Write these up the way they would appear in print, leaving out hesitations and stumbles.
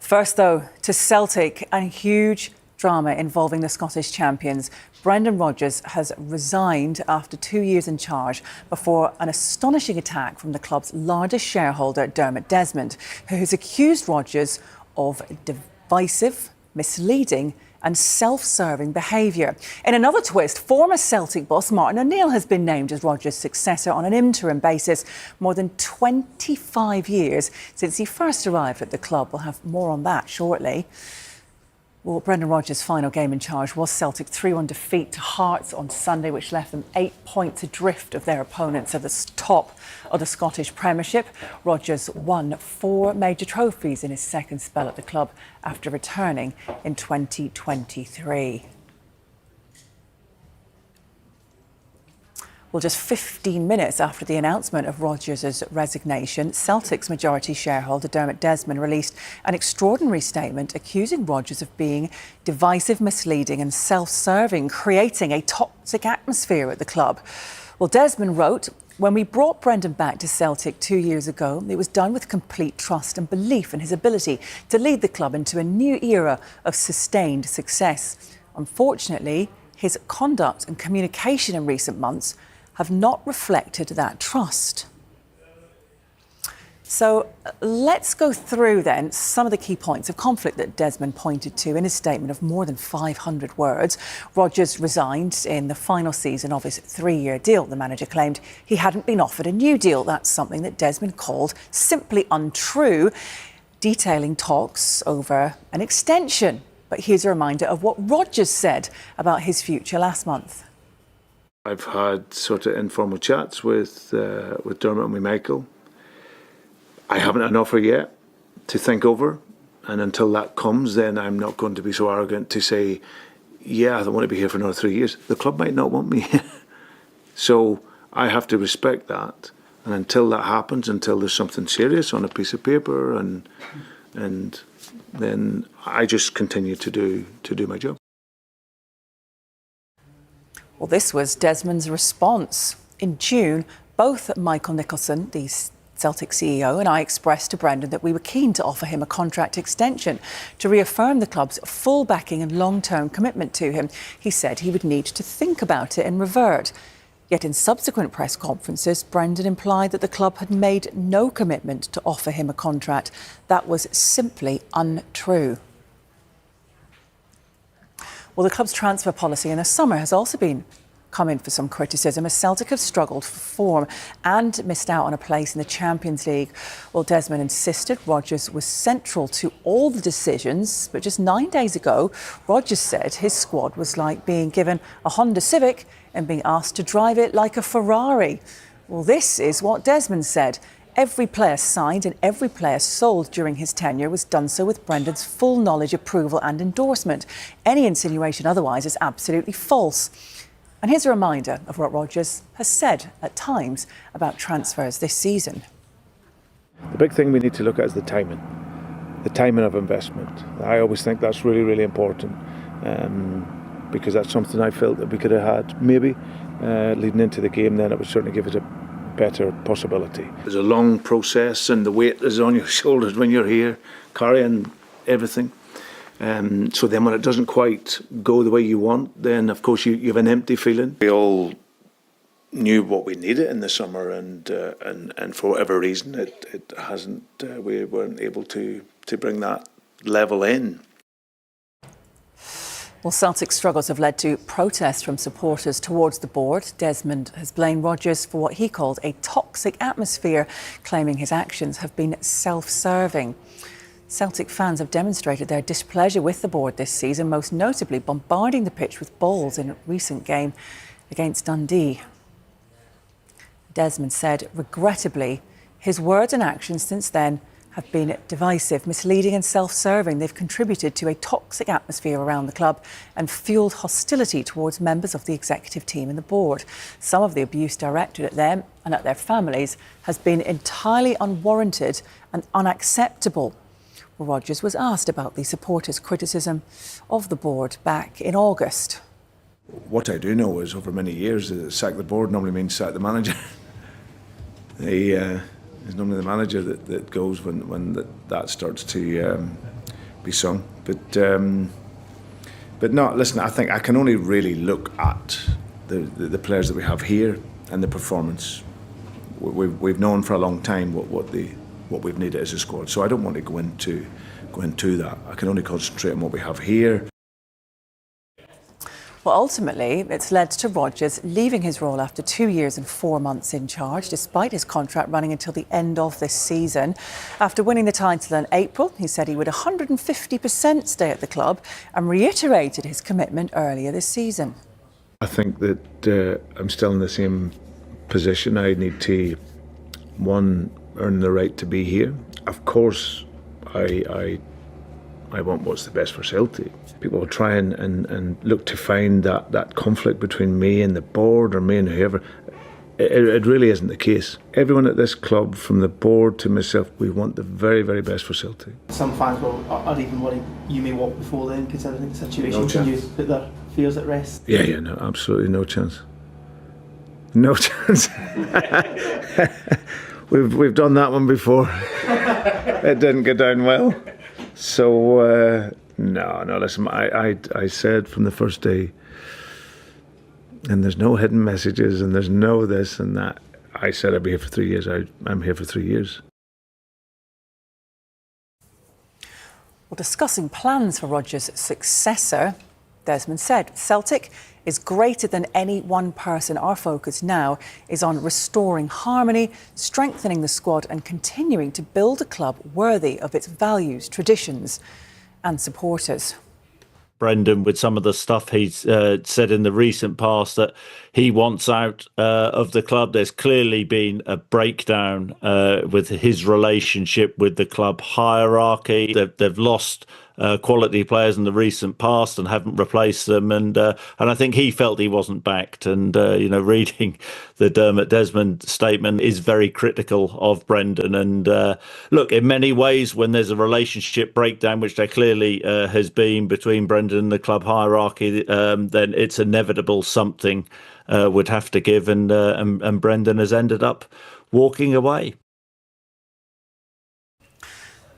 First, though, to Celtic, and huge drama involving the Scottish champions. Brendan Rodgers has resigned after 2 years in charge before an astonishing attack from the club's largest shareholder, Dermot Desmond, who has accused Rodgers of divisive, misleading and self-serving behaviour. In another twist, former Celtic boss Martin O'Neill has been named as Rodgers' successor on an interim basis, more than 25 years since he first arrived at the club. We'll have more on that shortly. Well, Brendan Rodgers' final game in charge was Celtic's 3-1 defeat to Hearts on Sunday, which left them 8 points adrift of their opponents at the top of the Scottish Premiership. Rodgers won 4 major trophies in his second spell at the club after returning in 2023. Well, just 15 minutes after the announcement of Rodgers' resignation, Celtic's majority shareholder Dermot Desmond released an extraordinary statement accusing Rodgers of being divisive, misleading and self-serving, creating a toxic atmosphere at the club. Well, Desmond wrote, "When we brought Brendan back to Celtic 2 years ago, it was done with complete trust and belief in his ability to lead the club into a new era of sustained success. Unfortunately, his conduct and communication in recent months have not reflected that trust." So let's go through then some of the key points of conflict that Desmond pointed to in his statement of more than 500 words. Rodgers resigned in the final season of his 3-year deal. The manager claimed he hadn't been offered a new deal. That's something that Desmond called simply untrue, detailing talks over an extension. But here's a reminder of what Rodgers said about his future last month. I've had sort of informal chats with Dermot and with Michael. I haven't had an offer yet to think over, and until that comes, then I'm not going to be so arrogant to say, yeah, I don't want to be here for another 3 years. The club might not want me. So I have to respect that, and until that happens, until there's something serious on a piece of paper, and then I just continue to do my job. Well, this was Desmond's response. In June, both Michael Nicholson, the Celtic CEO, and I expressed to Brendan that we were keen to offer him a contract extension to reaffirm the club's full backing and long-term commitment to him. He said he would need to think about it and revert. Yet in subsequent press conferences, Brendan implied that the club had made no commitment to offer him a contract. That was simply untrue. Well, the club's transfer policy in the summer has also been come in for some criticism as Celtic have struggled for form and missed out on a place in the Champions League. Well, Desmond insisted Rodgers was central to all the decisions, but just 9 days ago, Rodgers said his squad was like being given a Honda Civic and being asked to drive it like a Ferrari. Well, this is what Desmond said. Every player signed and every player sold during his tenure was done so with Brendan's full knowledge, approval and endorsement. Any insinuation otherwise is absolutely false. And here's a reminder of what Rodgers has said at times about transfers this season. The big thing we need to look at is the timing of investment. I always think that's really, really important, because that's something I felt that we could have had maybe leading into the game. Then it would certainly give it a better possibility. There's a long process and the weight is on your shoulders when you're here carrying everything. So then when it doesn't quite go the way you want, then of course you have an empty feeling. We all knew what we needed in the summer, and for whatever reason it hasn't. We weren't able to bring that level in. Well, Celtic's struggles have led to protests from supporters towards the board. Desmond has blamed Rodgers for what he called a toxic atmosphere, claiming his actions have been self-serving. Celtic fans have demonstrated their displeasure with the board this season, most notably bombarding the pitch with balls in a recent game against Dundee. Desmond said, regrettably, his words and actions since then have been divisive, misleading and self-serving. They've contributed to a toxic atmosphere around the club and fuelled hostility towards members of the executive team and the board. Some of the abuse directed at them and at their families has been entirely unwarranted and unacceptable. Rodgers was asked about the supporters' criticism of the board back in August. What I do know is over many years, sack the board normally means sack the manager. It's normally the manager that goes when that starts to be sung. But no, listen, I think I can only really look at the players that we have here and the performance. We've known for a long time what we've needed as a squad. So I don't want to go into that. I can only concentrate on what we have here. Well, ultimately, it's led to Rodgers leaving his role after 2 years and 4 months in charge, despite his contract running until the end of this season. After winning the title in April, he said he would 150% stay at the club and reiterated his commitment earlier this season. I think that I'm still in the same position. I need to, one, earn the right to be here. Of course, I want what's the best for Celtic. People will try and look to find that conflict between me and the board or me and whoever. It really isn't the case. Everyone at this club, from the board to myself, we want the very, very best for Celtic. Some fans are even worried you may walk before then, considering the situation. No Can chance. you put their fears at rest? Yeah, no, absolutely no chance. No chance. We've done that one before. It didn't go down well. So no. Listen, I said from the first day, and there's no hidden messages, and there's no this and that. I said I'd be here for 3 years. I'm here for 3 years. Well, discussing plans for Rodgers' successor, Desmond said, Celtic is greater than any one person. Our focus now is on restoring harmony, strengthening the squad and continuing to build a club worthy of its values, traditions and supporters. Brendan, with some of the stuff he's said in the recent past that he wants out of the club. There's clearly been a breakdown with his relationship with the club hierarchy. They've lost quality players in the recent past and haven't replaced them, and I think he felt he wasn't backed. And reading the Dermot Desmond statement is very critical of Brendan. And look, in many ways, when there's a relationship breakdown, which there clearly has been between Brendan and the club hierarchy, then it's inevitable something would have to give, and Brendan has ended up walking away.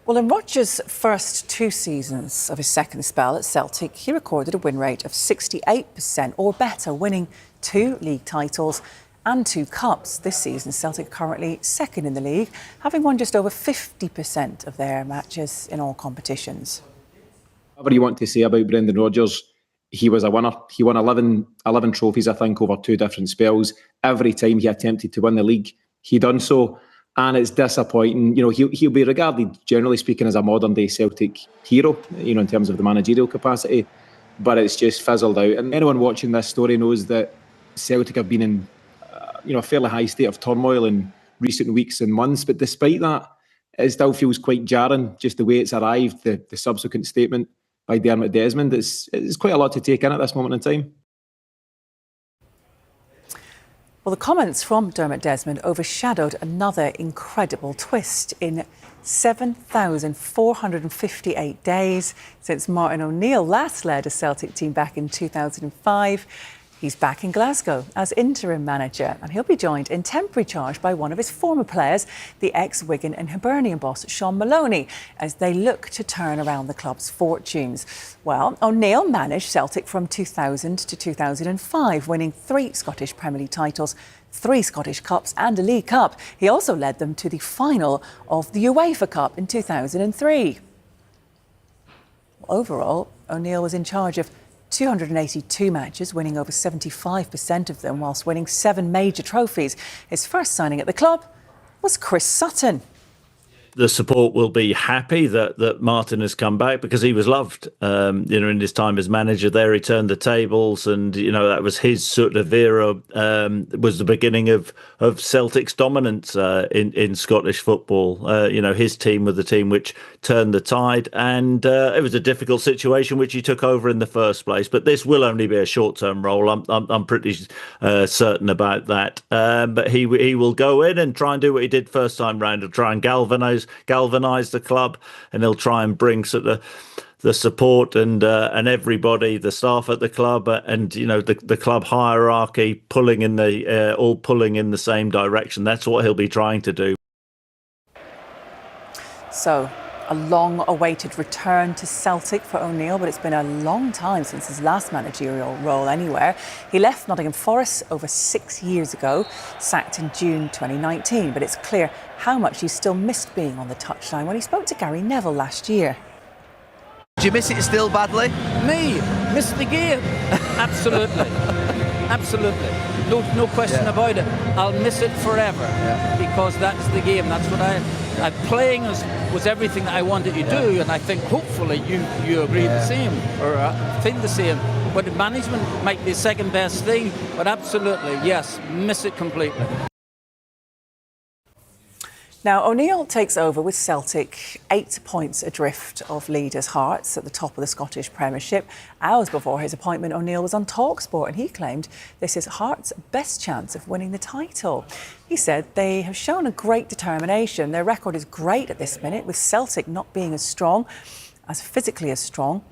Well, in Rodgers' first 2 seasons of his second spell at Celtic, he recorded a win rate of 68% or better, winning 2 league titles and 2 cups. This season, Celtic currently second in the league, having won just over 50% of their matches in all competitions. Whatever you want to say about Brendan Rodgers, he was a winner. He won 11 trophies, I think, over 2 different spells. Every time he attempted to win the league, he done so. And it's disappointing. He'll be regarded, generally speaking, as a modern-day Celtic hero, in terms of the managerial capacity. But it's just fizzled out. And anyone watching this story knows that Celtic have been in, a fairly high state of turmoil in recent weeks and months. But despite that, it still feels quite jarring, just the way it's arrived, the subsequent statement by Dermot Desmond. It's quite a lot to take in at this moment in time. Well, the comments from Dermot Desmond overshadowed another incredible twist. In 7,458 days since Martin O'Neill last led a Celtic team back in 2005, he's back in Glasgow as interim manager, and he'll be joined in temporary charge by one of his former players, the ex-Wigan and Hibernian boss, Sean Maloney, as they look to turn around the club's fortunes. Well, O'Neill managed Celtic from 2000 to 2005, winning 3 Scottish Premier League titles, 3 Scottish Cups and a League Cup. He also led them to the final of the UEFA Cup in 2003. Overall, O'Neill was in charge of 282 matches, winning over 75% of them, whilst winning 7 major trophies. His first signing at the club was Chris Sutton. The support will be happy that Martin has come back, because he was loved, in his time as manager there. He turned the tables, and, that was his sort of era, was the beginning of Celtic's dominance in Scottish football. His team were the team which turned the tide, and it was a difficult situation which he took over in the first place. But this will only be a short-term role. I'm pretty certain about that. But he will go in and try and do what he did first time round, and try and galvanise the club, and he'll try and bring sort of the support and everybody, the staff at the club, and the club hierarchy pulling in the same direction. That's what he'll be trying to do. So, a long-awaited return to Celtic for O'Neill, but it's been a long time since his last managerial role anywhere. He left Nottingham Forest over 6 years ago, sacked in June 2019, but it's clear how much he still missed being on the touchline when he spoke to Gary Neville last year. Do you miss it still badly? Me? Miss the game? Absolutely. Absolutely. No question about it. I'll miss it forever because that's the game. That's what playing was everything that I wanted to do, and I think hopefully you agree the same or feel the same. But management might be the second best thing, but absolutely, yes, miss it completely. Now, O'Neill takes over with Celtic 8 points adrift of leaders' Hearts at the top of the Scottish Premiership. Hours before his appointment, O'Neill was on TalkSport and he claimed this is Hearts' best chance of winning the title. He said they have shown a great determination. Their record is great at this minute, with Celtic not being as strong, as physically as strong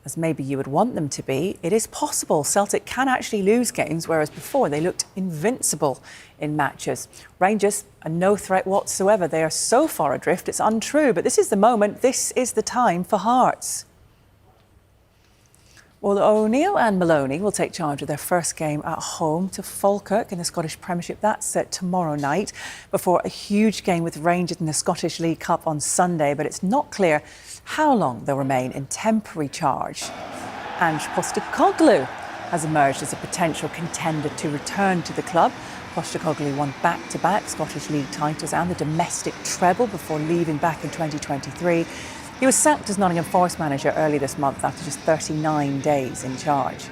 as maybe you would want them to be. It is possible Celtic can actually lose games, whereas before they looked invincible in matches. Rangers are no threat whatsoever. They are so far adrift, it's untrue. But this is the moment, this is the time for Hearts. Well, O'Neill and Maloney will take charge of their first game at home to Falkirk in the Scottish Premiership. That's tomorrow night, before a huge game with Rangers in the Scottish League Cup on Sunday. But it's not clear how long they'll remain in temporary charge. Ange Postecoglou has emerged as a potential contender to return to the club. Postecoglou won back-to-back Scottish League titles and the domestic treble before leaving back in 2023. He was sacked as Nottingham Forest manager early this month after just 39 days in charge.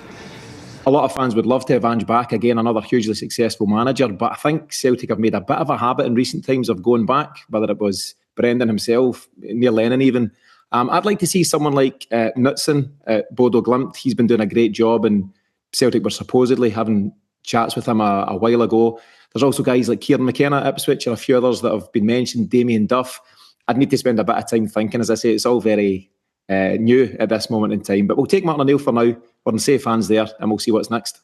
A lot of fans would love to have Ange back again, another hugely successful manager, but I think Celtic have made a bit of a habit in recent times of going back, whether it was Brendan himself, Neil Lennon even. I'd like to see someone like Knutson at Bodo Glimt. He's been doing a great job, and Celtic were supposedly having chats with him a while ago. There's also guys like Kieran McKenna at Ipswich and a few others that have been mentioned, Damien Duff. I'd need to spend a bit of time thinking. As I say, it's all very new at this moment in time. But we'll take Martin O'Neill for now. We're in safe hands there, and we'll see what's next.